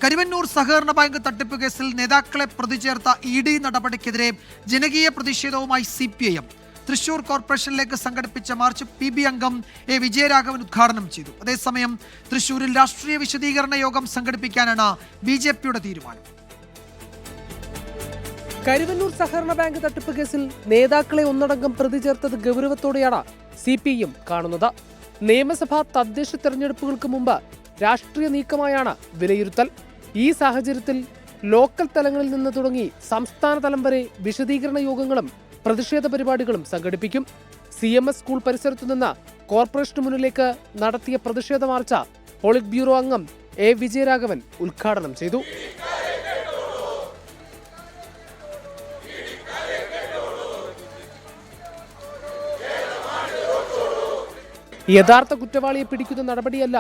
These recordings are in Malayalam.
കരുവന്നൂർ സഹകരണ ബാങ്ക് തട്ടിപ്പ് കേസിൽ നേതാക്കളെ പ്രതി ചേർത്ത ED നടപടിക്കെതിരെ ജനകീയ പ്രതിഷേധവുമായി CPIM തൃശൂർ കോർപ്പറേഷനിലേക്ക് സംഘടിപ്പിച്ച മാർച്ച് PB അംഗം A. വിജയരാഘവൻ ഉദ്ഘാടനം ചെയ്തു. അതേസമയം തൃശൂരിൽ രാഷ്ട്രീയ വിശദീകരണ യോഗം സംഘടിപ്പിക്കാനാണ് BJPയുടെ തീരുമാനം. കരുവന്നൂർ സഹകരണ ബാങ്ക് തട്ടിപ്പ് കേസിൽ നേതാക്കളെ ഒന്നടങ്കം പ്രതി ചേർത്തത് ഗൗരവത്തോടെയാണ് CPIM കാണുന്നത്. നിയമസഭാ തദ്ദേശ തെരഞ്ഞെടുപ്പുകൾക്ക് മുമ്പ് രാഷ്ട്രീയ നീക്കമായാണ് വിലയിരുത്തൽ. ഈ സാഹചര്യത്തിൽ ലോക്കൽ തലങ്ങളിൽ നിന്ന് തുടങ്ങി സംസ്ഥാന തലം വരെ വിശദീകരണ യോഗങ്ങളും പ്രതിഷേധ പരിപാടികളും സംഘടിപ്പിക്കും. CMS സ്കൂൾ പരിസരത്തു നിന്ന് കോർപ്പറേഷന് മുന്നിലേക്ക് നടത്തിയ പ്രതിഷേധ മാർച്ച് പോളിറ്റ് ബ്യൂറോ അംഗം A. വിജയരാഘവൻ ഉദ്ഘാടനം ചെയ്തു. യഥാർത്ഥ കുറ്റവാളിയെ പിടിക്കുന്ന നടപടിയല്ല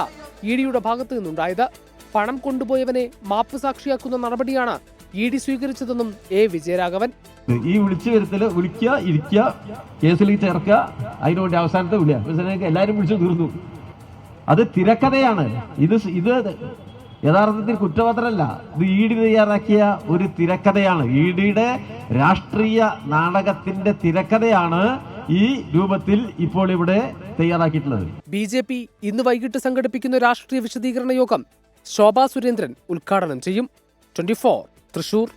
EDയുടെ ഭാഗത്തു നിന്നുണ്ടായത്. പണം കൊണ്ടുപോയവനെ മാപ്പ് സാക്ഷിയാക്കുന്ന നടപടിയാണ് ED സ്വീകരിച്ചതെന്നും A. വിജയരാഘവൻ. ഈ വിളിച്ചു വരുത്തല് വിളിക്കുക, ഇരിക്കുക, കേസിലേക്ക് ചേർക്കുക, അതിനുവേണ്ടി അവസാനത്തെ വിളിക്കുക. എല്ലാവരും വിളിച്ചു തീർന്നു. അത് തിരക്കഥയാണ്. ഇത് യഥാർത്ഥത്തിൽ കുറ്റപത്രമല്ല. ഇത് ED തയ്യാറാക്കിയ ഒരു തിരക്കഥയാണ്. EDയുടെ രാഷ്ട്രീയ നാടകത്തിന്റെ തിരക്കഥയാണ് ഈ രൂപത്തിൽ ഇപ്പോൾ ഇവിടെ തയ്യാറാക്കിയിട്ടുള്ളത്. BJP ഇന്ന് വൈകിട്ട് സംഘടിപ്പിക്കുന്ന രാഷ്ട്രീയ വിശദീകരണ യോഗം ശോഭാ സുരേന്ദ്രൻ ഉദ്ഘാടനം ചെയ്യും. 24 തൃശൂർ.